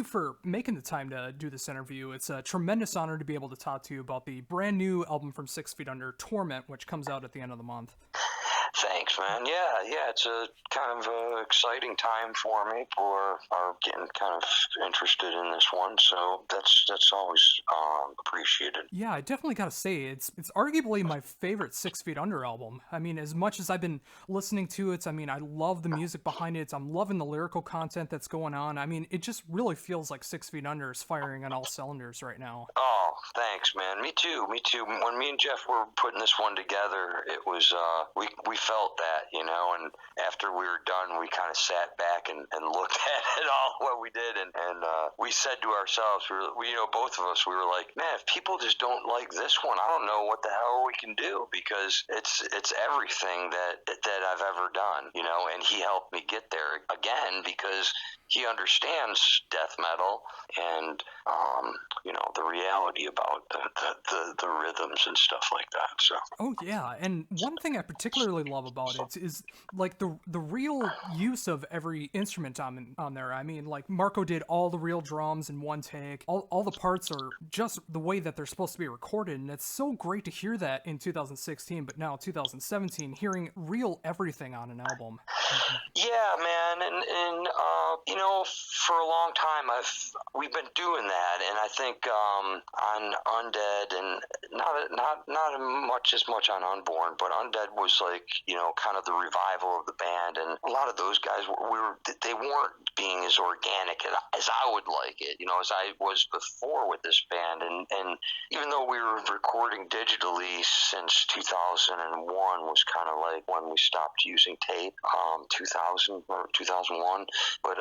for making the time to do this interview. It's a tremendous honor to be able to talk to you about the brand new album from 6 Feet Under, Torment, which comes out at the end of the month. Thanks, man. Yeah, it's a kind of exciting time for me. People are getting kind of interested in this one, so that's always appreciated. Yeah, I definitely gotta say, it's arguably my favorite 6 Feet Under album. I mean, as much as I've been listening to it, I mean, I love the music behind it. I'm loving the lyrical content that's going on. I mean, it just really feels like 6 Feet Under is firing on all cylinders right now. Oh, thanks, man. Me too. When me and Jeff were putting this one together, it was, we felt that, you know, and after we were done, we kind of sat back and looked at it all, what we did, and we said to ourselves, we, you know, both of us, we were like, man, if people just don't like this one, I don't know what the hell we can do, because it's everything that I've ever done, you know, and he helped me get there again because he understands death metal and, you know, the reality about the rhythms and stuff like that. So. Oh yeah, and one thing I particularly love about it is like the real use of every instrument on there. I mean, like Marco did all the real drums in one take. All the parts are just the way that they're supposed to be recorded, and it's so great to hear that in 2016, but now 2017, hearing real everything on an album. Yeah, man, and you know, for a long time we've been doing that, and I think on Undead, and not as much on Unborn, but Undead was like, you know, kind of the revival of the band, and a lot of those guys they weren't being as organic as I would like it, you know, as I was before with this band, and even though we were recording digitally since 2001 was kind of like when we stopped using tape, 2000 or 2001, but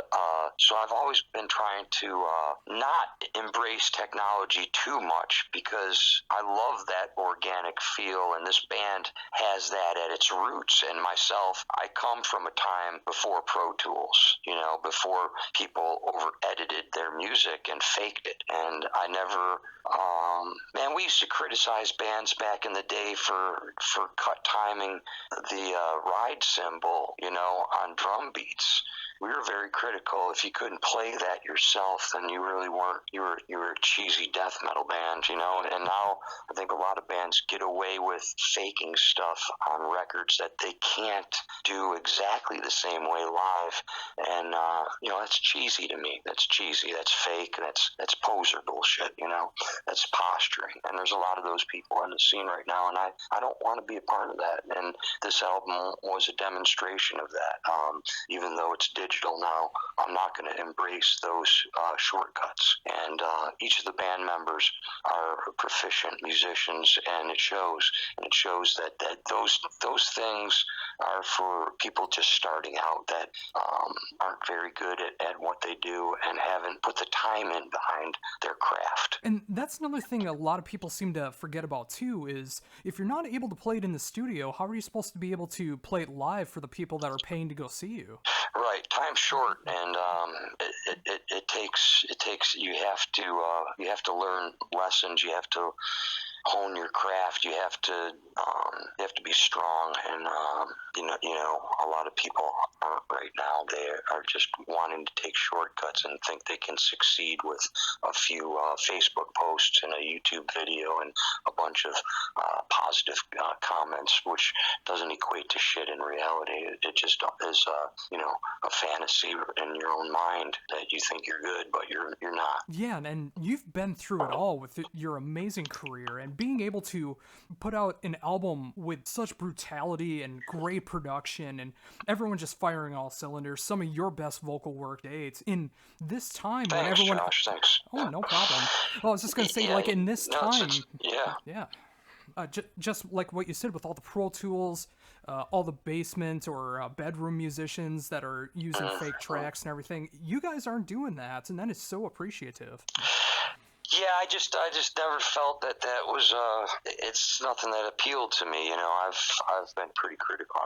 so I've always been trying to not embrace technology too much, because I love that organic feel, and this band has that at its roots. And myself, I come from a time before Pro Tools, you know, before people over edited their music and faked it, and I never man, we used to criticize bands back in the day for cut timing the ride cymbal, you know, on drum beats. We were very critical. If you couldn't play that yourself, then you really weren't. You were a cheesy death metal band, you know. And now I think a lot of bands get away with faking stuff on records that they can't do exactly the same way live. And you know, that's cheesy to me. That's cheesy. That's fake. That's poser bullshit. You know, that's posturing. And there's a lot of those people in the scene right now, and I don't want to be a part of that. And this album was a demonstration of that. Even though it's digital now, I'm not going to embrace those shortcuts. And each of the band members are proficient musicians, and it shows. And it shows that those things are for people just starting out that aren't very good at what they do and haven't put the time in behind their craft. And that's another thing a lot of people seem to forget about too, is if you're not able to play it in the studio, how are you supposed to be able to play it live for the people that are paying to go see you? Right, time's short, and it takes you have to learn lessons. You have to hone your craft. You have to be strong, and you know, a lot of people aren't right now. They are just wanting to take shortcuts and think they can succeed with a few Facebook posts and a YouTube video and a bunch of positive comments, which doesn't equate to shit in reality. It just is you know, a fantasy in your own mind that you think you're good, but you're not. Yeah, and you've been through it all with your amazing career, and being able to put out an album with such brutality and great production, and everyone just firing all cylinders, some of your best vocal work dates in this time. Thanks, when everyone Josh, thanks. Oh, no problem. Well, I was just gonna say, like, in this time, yeah. Just like what you said, with all the Pro Tools, all the basement or bedroom musicians that are using fake tracks and everything, you guys aren't doing that, and that is so appreciative. Yeah, I just never felt that was it's nothing that appealed to me. You know, I've been pretty critical,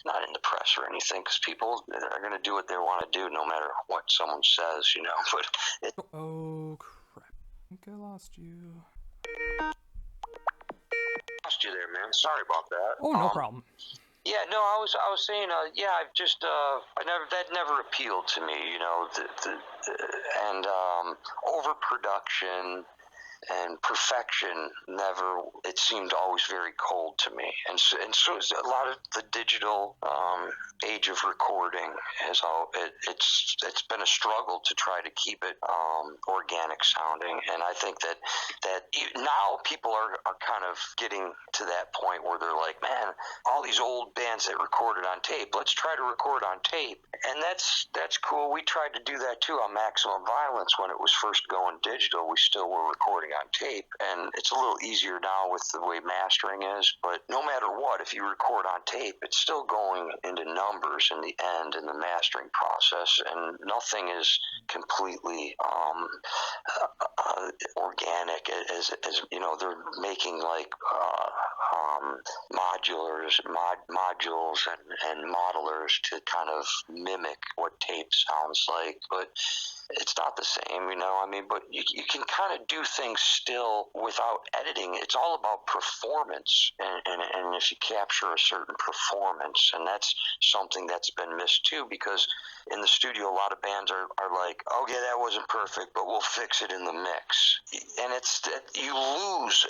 not in the press or anything, because people are going to do what they want to do, no matter what someone says. You know, but oh crap! I think I lost you. Lost you there, man. Sorry about that. Oh, no problem. Yeah, no, I was saying, yeah, I've just, that never appealed to me, you know, and overproduction and perfection never, it seemed always very cold to me. And so is a lot of the digital age of recording has it's been a struggle to try to keep it organic sounding. And I think now people are kind of getting to that point where they're like, man, all these old bands that recorded on tape, let's try to record on tape. And that's cool. We tried to do that too on Maximum Violence when it was first going digital. We still were recording on tape, and it's a little easier now with the way mastering is. But no matter what, if you record on tape, it's still going into numbers in the end in the mastering process, and nothing is completely organic. As you know, they're making like modules and modelers to kind of mimic what tape sounds like, but it's not the same, you know. I mean, but you can kind of do things still without editing. It's all about performance, and if you capture a certain performance, and that's something that's been missed too, because in the studio, a lot of bands are like, okay, that wasn't perfect, but we'll fix it in the mix. And it's that you lose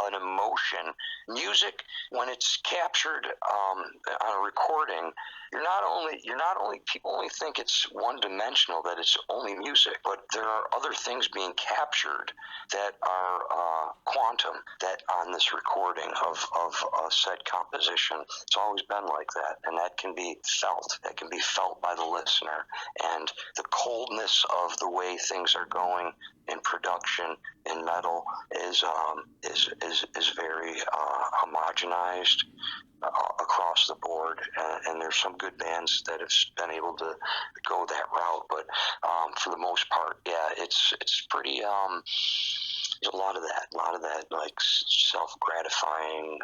an emotion. Music, when it's captured on a recording, you're not only people only think it's one dimensional, that it's only music, but there are other things being captured that are quantum, that on this recording of a said composition. It's always been like that, and that can be felt. That can be felt by the listener, and the coldness of the way things are going in production in metal is very homogenized across the board, and there's some good bands that have been able to go that route, but for the most part, yeah, it's pretty there's a lot of that like self-gratifying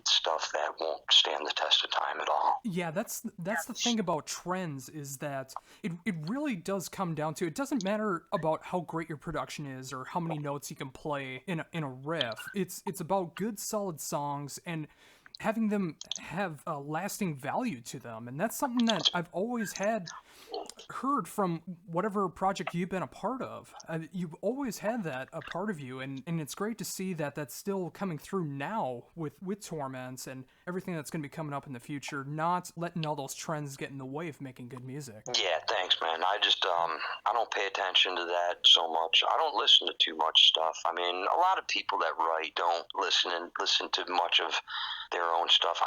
stuff that won't stand the test of time at all. Yeah, that's the thing about trends, is that it really does come down to, it doesn't matter about how great your production is or how many notes you can play in a riff. It's about good solid songs and having them have a lasting value to them. And that's something that I've always heard from whatever project you've been a part of. You've always had that a part of you, and it's great to see that that's still coming through now with Torments and everything that's going to be coming up in the future, not letting all those trends get in the way of making good music. Yeah, thanks, man. I just I don't pay attention to that so much. I don't listen to too much stuff. I mean, a lot of people that write don't listen to much of their own stuff.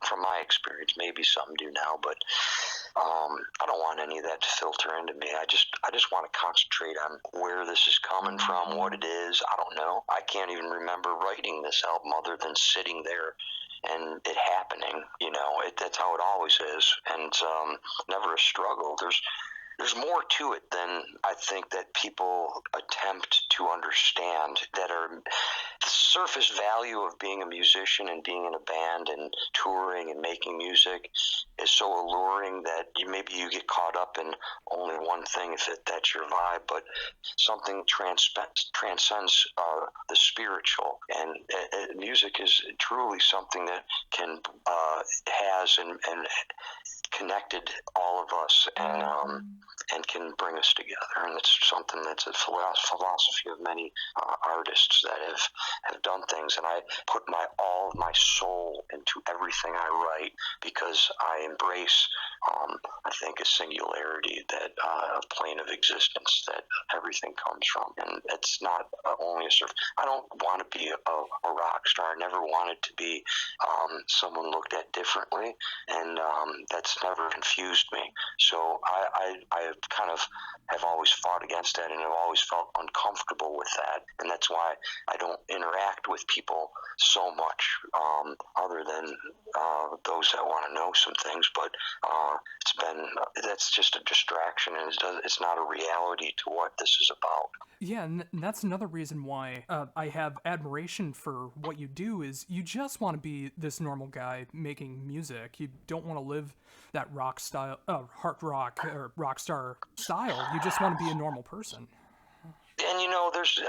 From my experience, maybe some do now, but I don't want any of that to filter into me. I just want to concentrate on where this is coming from, what it is. I don't know. I can't even remember writing this album other than sitting there and it happening. You know, that's how it always is, and it's never a struggle. There's more to it than I think that people attempt to understand, that are the surface value of being a musician and being in a band and touring and making music is so alluring that maybe you get caught up in only one thing if that's your vibe, but something transcends the spiritual, and music is truly something that has and connected all of us, and can bring us together. And it's something that's a philosophy of many artists that have done things. And I put all of my soul into everything I write, because I embrace, I think, a singularity, that a plane of existence that everything comes from. And it's not only a surf. I don't want to be a rock star. I never wanted to be someone looked at differently, and that's never confused me. So I kind of have always fought against that, and have always felt uncomfortable with that, and that's why I don't interact with people so much, other than those that want to know some things. But that's just a distraction, and it's not a reality to what this is about. Yeah, and that's another reason why I have admiration for what you do, is you just want to be this normal guy making music. You don't want to live that rock style, hard rock or rock star style. You just want to be a normal person. And there's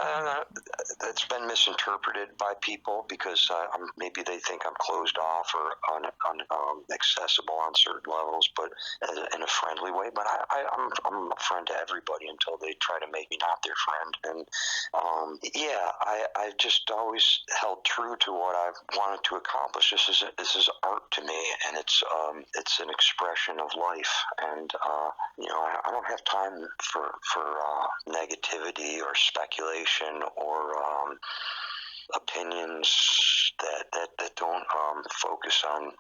that's been misinterpreted by people because maybe they think I'm closed off or accessible on certain levels, but in a friendly way. But I'm a friend to everybody until they try to make me not their friend. And I've just always held true to what I've wanted to accomplish. This is art to me, and it's an expression of life. And I don't have time for negativity or speculation or opinions that don't focus on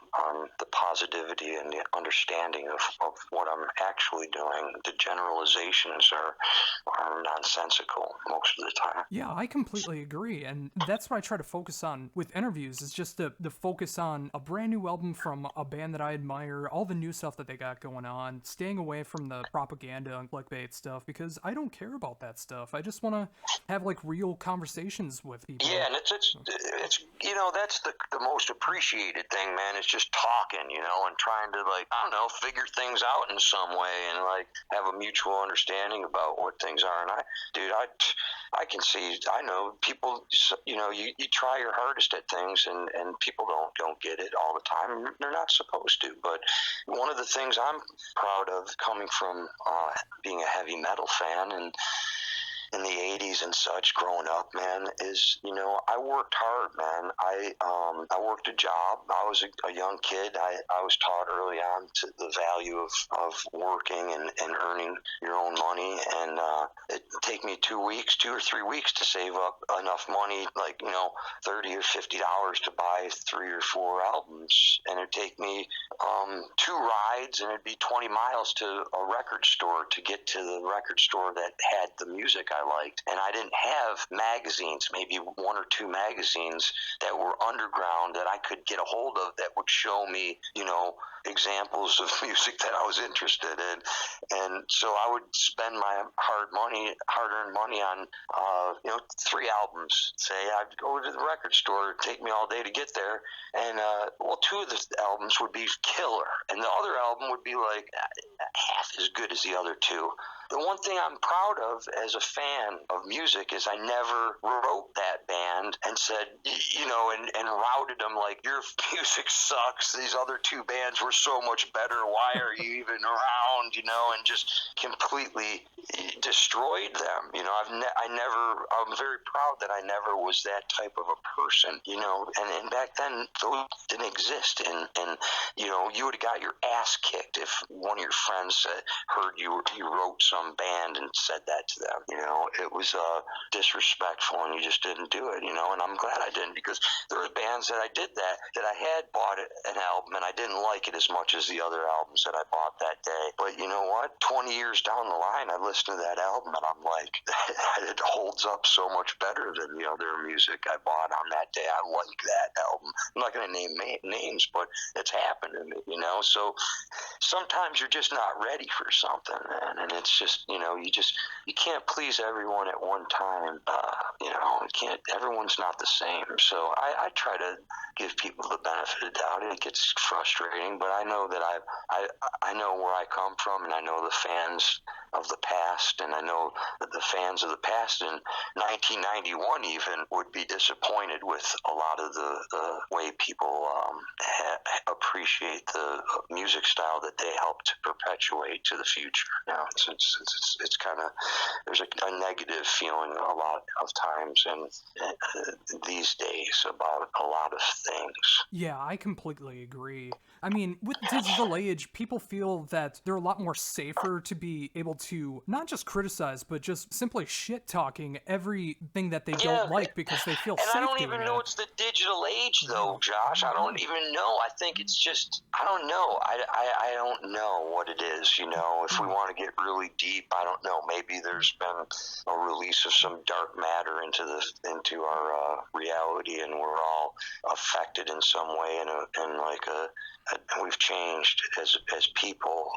the positivity and the understanding of what I'm actually doing. The generalizations are nonsensical most of the time. Yeah, I completely agree, and that's what I try to focus on with interviews, is just the focus on a brand new album from a band that I admire, all the new stuff that they got going on, staying away from the propaganda and clickbait stuff, because I don't care about that stuff. I just want to have like real conversations with people. Yeah, and it's that's the most appreciated thing, man. It's just talking, and trying to, like, I don't know, figure things out in some way and like have a mutual understanding about what things are. And I can see, I know people, you try your hardest at things and people don't get it all the time. They're not supposed to. But one of the things I'm proud of, coming from being a heavy metal fan and in the 80s and such, growing up, man, is, I worked hard, man. I worked a job. I was a young kid. I was taught early on to the value of working and earning your own money. And it'd take me 2 or 3 weeks to save up enough money, like, $30 or $50 to buy 3 or 4 albums. And it'd take me 2 rides, and it'd be 20 miles to a record store to get to the record store that had the music I liked. And I didn't have magazines, maybe 1 or 2 magazines that were underground that I could get a hold of that would show me, examples of music that I was interested in. And so I would spend my hard-earned money on 3 albums. Say I'd go to the record store, it'd take me all day to get there, and 2 of the albums would be killer, and the other album would be like half as good as the other 2. The one thing I'm proud of as a fan of music is I never wrote that band and said, and routed them like, your music sucks. These other 2 bands were so much better. Why are you even around? And just completely destroyed them. I'm very proud that I never was that type of a person, and back then those didn't exist. And you would have got your ass kicked if one of your friends heard you wrote some band and said that to them. It was disrespectful, and you just didn't do it. And I'm glad I didn't, because there were bands that I did that I had bought an album and I didn't like it as much as the other albums that I bought that day. But you know what? 20 years down the line, I listened to that album and I'm like, it holds up so much better than the other music I bought on that day. I like that album. I'm not going to name names, but it's happened to me. So sometimes you're just not ready for something, man, and it's just, you can't please everyone at one time. Everyone's not the same. So I try to give people the benefit of the doubt. It gets frustrating, but I know that I know where I come from, and I know the fans of the past, and I know that the fans of the past in 1991 even would be disappointed with a lot of the way people appreciate the music style that they helped perpetuate to the future. It's kind of, there's a negative feeling a lot of times and these days about a lot of things. Yeah, I completely agree. I mean, with digital age, people feel that they're a lot more safer to be able to not just criticize, but just simply shit-talking everything that they don't like, because they feel safe doing it. And I don't even know it's the digital age, though, Josh. I don't even know. I think it's just, I don't know. I don't know what it is, If we want to get really deep, I don't know. Maybe there's been a release of some dark matter into our reality, and we're all affected in some way, and we've changed as people,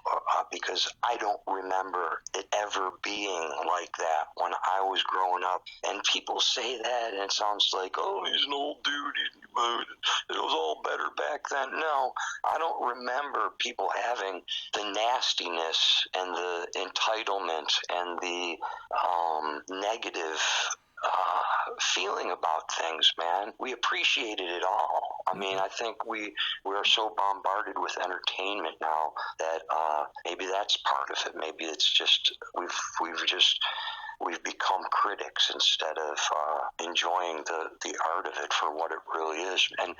because I don't remember it ever being like that when I was growing up. And people say that, and it sounds like, oh, he's an old dude, it was all better back then? No, I don't remember people having the nastiness and the entitlement and the negative feeling about things, man. We appreciated it all. I mean, I think we are so bombarded with entertainment now that maybe that's part of it. Maybe it's just we've become critics instead of enjoying the art of it for what it really is. And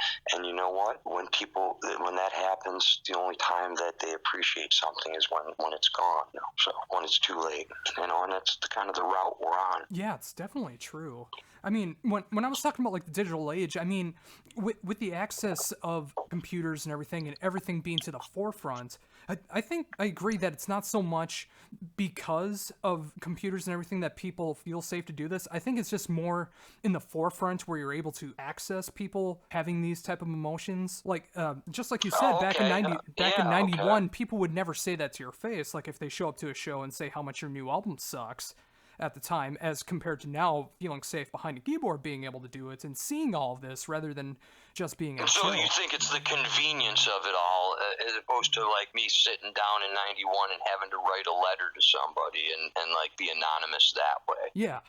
you know what? When that happens, the only time that they appreciate something is when it's gone. So when it's too late, and that's kind of the route we're on. Yeah, it's definitely true. I mean, when I was talking about like the digital age, I mean, with the access of computers and everything being to the forefront, I think I agree that it's not so much because of computers and everything that people feel safe to do this. I think it's just more in the forefront where you're able to access people having these type of emotions. Like, just like you said, back in 91, people would never say that to your face. Like if they show up to a show and say how much your new album sucks at the time, as compared to now feeling safe behind a keyboard, being able to do it and seeing all of this rather than just being a So chill. you think it's the convenience of it all, as opposed to like me sitting down in 91 and having to write a letter to somebody and like be anonymous that way? Yeah.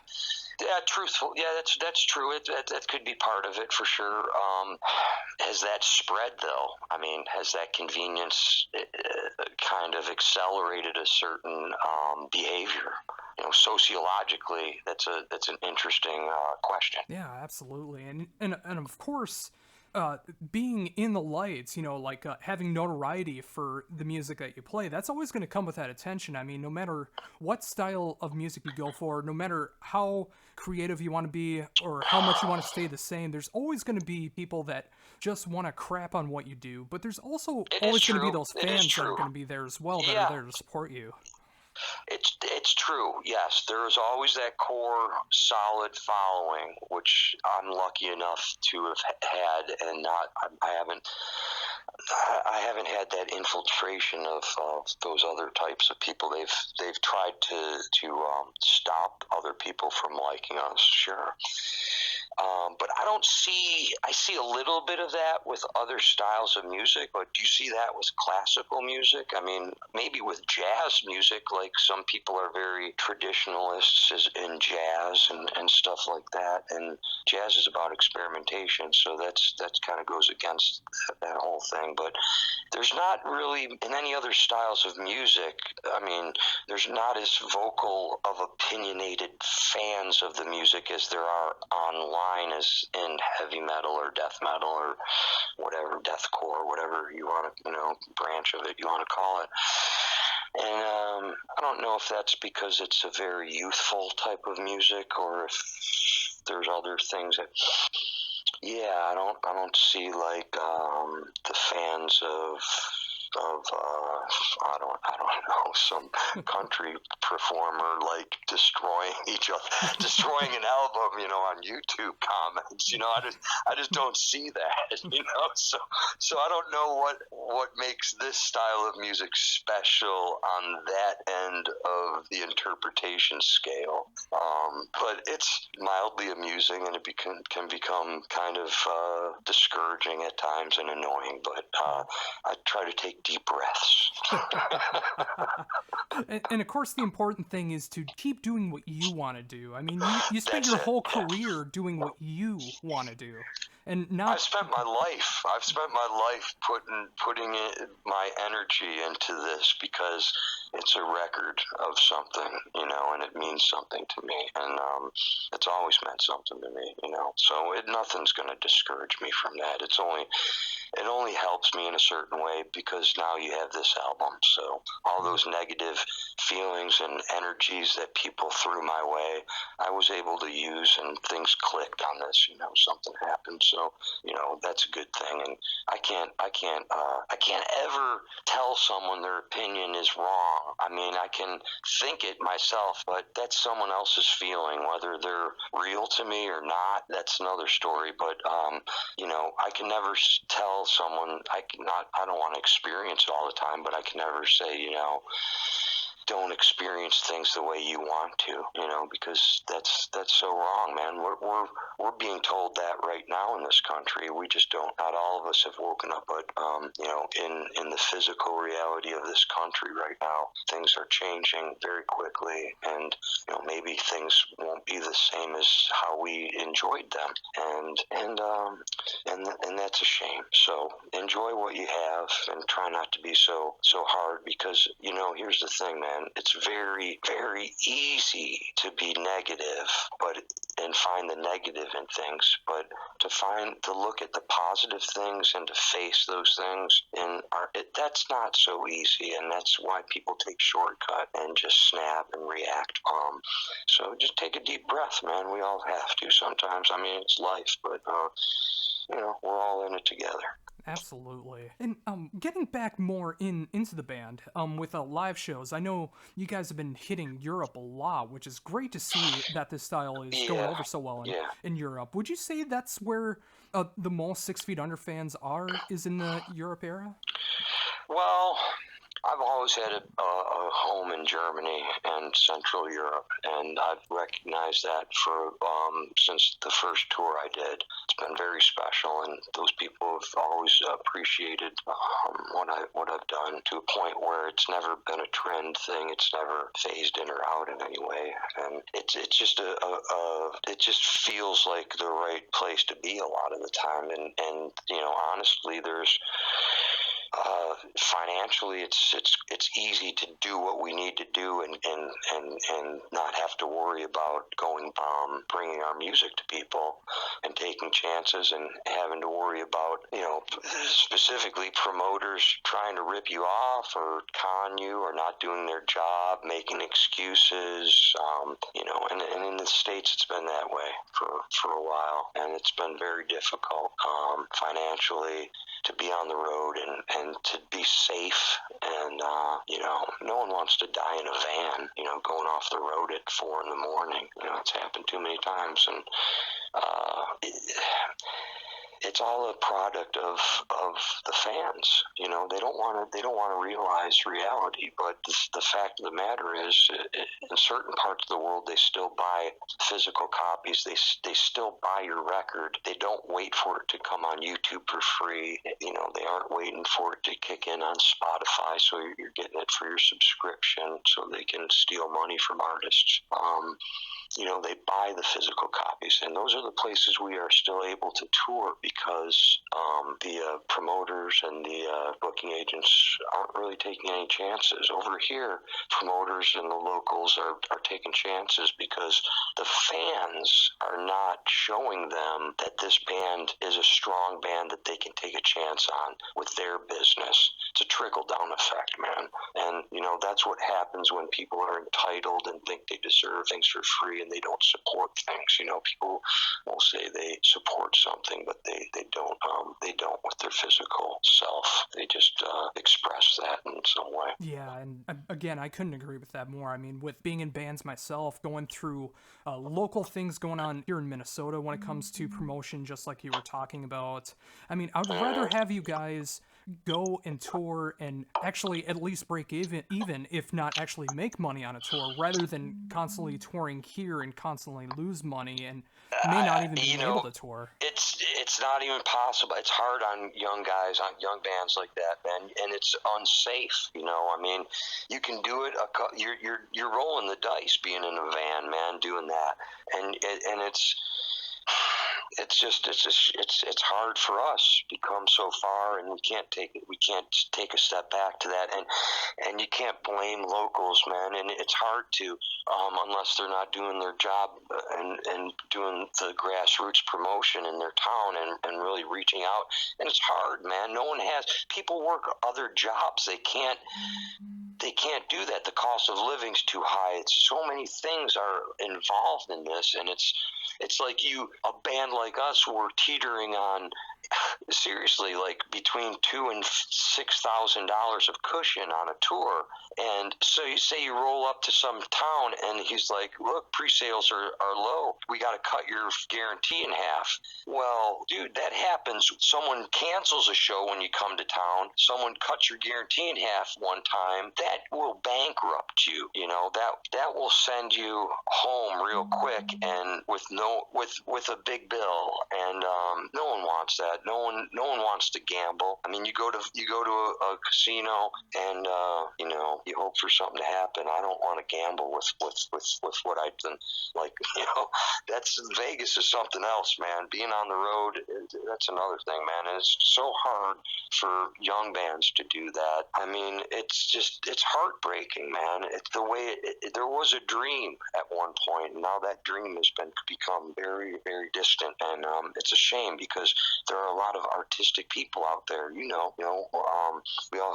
Yeah, truthful. Yeah, that's true. That could be part of it for sure. Has that spread though? I mean, has that convenience kind of accelerated a certain behavior? Sociologically, that's an interesting question. Yeah, absolutely. And of course, being in the lights, like having notoriety for the music that you play, that's always going to come with that attention. I mean, no matter what style of music you go for, no matter how creative you want to be or how much you want to stay the same, there's always going to be people that just want to crap on what you do. But there's also always going to be those fans that are going to be there as well, that are there to support you. It's true. Yes, there is always that core solid following, which I'm lucky enough to have had, and I haven't had that infiltration of those other types of people. They've tried to stop other people from liking us, sure. But I see a little bit of that with other styles of music, but do you see that with classical music? I mean, maybe with jazz music, like some people are very traditionalists in jazz and stuff like that, and jazz is about experimentation, so that's kind of goes against that whole thing. But there's not really, in any other styles of music, I mean, there's not as vocal of opinionated fans of the music as there are online, as in heavy metal or death metal or whatever, deathcore, whatever you want to, branch of it you want to call it. And I don't know if that's because it's a very youthful type of music, or if there's other things that, I don't see like the fans of I don't know, some country performer like destroying each other, destroying an album, on YouTube comments. I just don't see that. So I don't know what makes this style of music special on that end of the interpretation scale. But it's mildly amusing, and it can become kind of discouraging at times and annoying. But I try to take deep breaths. and of course, the important thing is to keep doing what you want to do. I mean, you spend your whole career doing what you want to do, and not. I've spent my life putting my energy into this because it's a record of something, and it means something to me, and it's always meant something to me, So nothing's going to discourage me from that. It only helps me in a certain way because now you have this album. So all those negative feelings and energies that people threw my way, I was able to use, and things clicked on this. Something happened. So that's a good thing. And I can't ever tell someone their opinion is wrong. I mean, I can think it myself, but that's someone else's feeling. Whether they're real to me or not, that's another story. But I can never tell someone, I don't want to experience it all the time, but I can never say, don't experience things the way you want to, because that's so wrong, man. We're being told that right now in this country. We just don't. Not all of us have woken up, but in the physical reality of this country right now, things are changing very quickly, and maybe things won't be the same as how we enjoyed them, and that's a shame. So enjoy what you have and try not to be so hard, because here's the thing, man. It's very, very easy to be negative, and find the negative in things, but to look at the positive things and to face those things that's not so easy, and that's why people take shortcut and just snap and react. So just take a deep breath, man. We all have to sometimes. I mean, it's life, but we're all in it together. Absolutely. And getting back more into the band, with live shows, I know you guys have been hitting Europe a lot, which is great to see that this style is going over so well in Europe. Would you say that's where the most 6 Feet Under fans is in the Europe era? Well, I've always had a home in Germany and Central Europe, and I've recognized that since the first tour I did. It's been very special, and those people have always appreciated what I've done, to a point where it's never been a trend thing. It's never phased in or out in any way, and it's just it just feels like the right place to be a lot of the time, and honestly, there's financially, it's easy to do what we need to do and not have to worry about bringing our music to people and taking chances and having to worry about specifically promoters trying to rip you off or con you or not doing their job, making excuses. And in the States it's been that way for a while, and it's been very difficult financially to be on the road and to be safe, and no one wants to die in a van, going off the road at 4 a.m. It's happened too many times, and it's all a product of the fans. They don't want to realize reality, but the fact of the matter is, in certain parts of the world, they still buy physical copies. They still buy your record. They don't wait for it to come on YouTube for free. They aren't waiting for it to kick in on Spotify, so you're getting it for your subscription, so they can steal money from artists. They buy the physical copies, and those are the places we are still able to tour, because the promoters and the booking agents aren't really taking any chances. Over here, promoters and the locals are taking chances because the fans are not showing them that this band is a strong band that they can take a chance on with their business. It's a trickle-down effect, man. And, that's what happens when people are entitled and think they deserve things for free and they don't support things. People will say they support something, but they don't. They don't with their physical self. They just express that in some way. Yeah, and again, I couldn't agree with that more. I mean, with being in bands myself, going through local things going on here in Minnesota when it comes to promotion, just like you were talking about. I mean, I'd rather have you guys go and tour and actually at least break even, if not actually make money on a tour, rather than constantly touring here and constantly lose money and may not even be able to tour. It's not even possible. It's hard on young guys, on young bands like that, man, and it's unsafe. I mean, you can do it. You're rolling the dice being in a van, man, doing that, and it's hard for us. We've come so far, and we can't take a step back to that, and you can't blame locals, man. And it's hard to, unless they're not doing their job and doing the grassroots promotion in their town and really reaching out. And it's hard, man. People work other jobs. They can't do that. The cost of living's too high. So many things are involved in this, and it's like a band like us, we're teetering on seriously, like between $2,000 and $6,000 of cushion on a tour. And so you say you roll up to some town and he's like, look, pre-sales are low. We got to cut your guarantee in half. Well, dude, that happens. Someone cancels a show when you come to town. Someone cuts your guarantee in half one time. That will bankrupt you. You know, that will send you home real quick and with a big bill. And no one wants that. No one wants to gamble. I mean, you go to a casino and you know, you hope for something to happen. I don't want to gamble with what I've done. Like, you know, that's Vegas is something else, man. Being on the road, that's another thing, man. And it's so hard for young bands to do that. I mean, it's heartbreaking, man. It's the way there was a dream at one point, and now that dream has become very, very distant, and it's a shame because there are a lot of artistic people out there. We all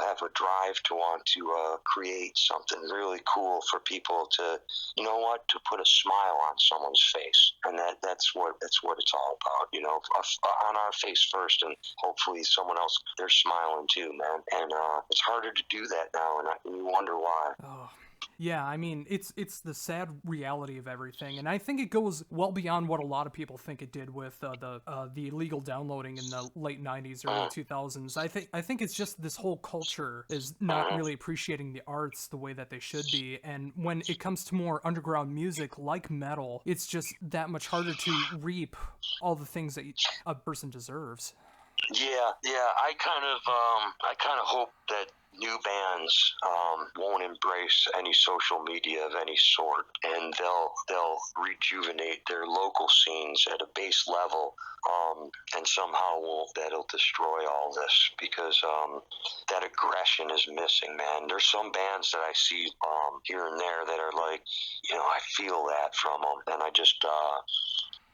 have a drive to want to create something really cool for people to, you know what, to put a smile on someone's face, and that's what it's all about. You know, on our face first, and hopefully someone else, they're smiling too, man. And it's harder to do that now, and you wonder why. Oh. Yeah, I mean, it's the sad reality of everything, and I think it goes well beyond what a lot of people think it did with the illegal downloading in the late '90s, early 2000s. I think it's just this whole culture is not really appreciating the arts the way that they should be, and when it comes to more underground music like metal, it's just that much harder to reap all the things that a person deserves. Yeah. I kind of hope that new bands won't embrace any social media of any sort, and they'll rejuvenate their local scenes at a base level, and somehow that'll destroy all this, because that aggression is missing, man. There's some bands that I see here and there that are like, you know, I feel that from them, and I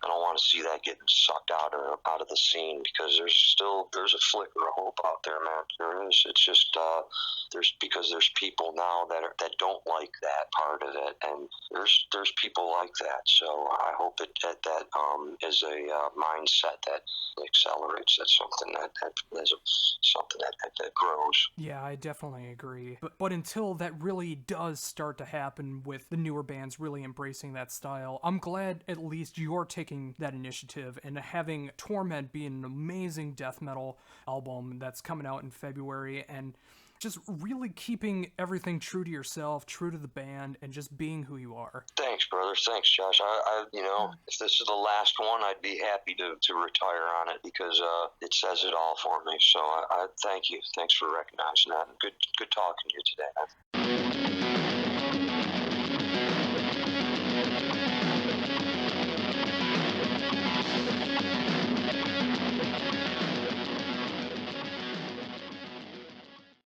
don't want to see that getting sucked out of the scene, because there's a flicker of hope out there, man. There is. It's just because there's people now that don't like that part of it, and there's people like that. So I hope that is a mindset that accelerates. That's something that is something that grows. Yeah, I definitely agree. But until that really does start to happen with the newer bands really embracing that style, I'm glad at least you're taking that initiative and having Torment be an amazing death metal album that's coming out in February, and just really keeping everything true to yourself, true to the band, and just being who you are. Thanks, brother. Thanks, Josh. I if this is the last one, I'd be happy to retire on it, because it says it all for me. So I thank you. Thanks for recognizing that. Good talking to you today, man.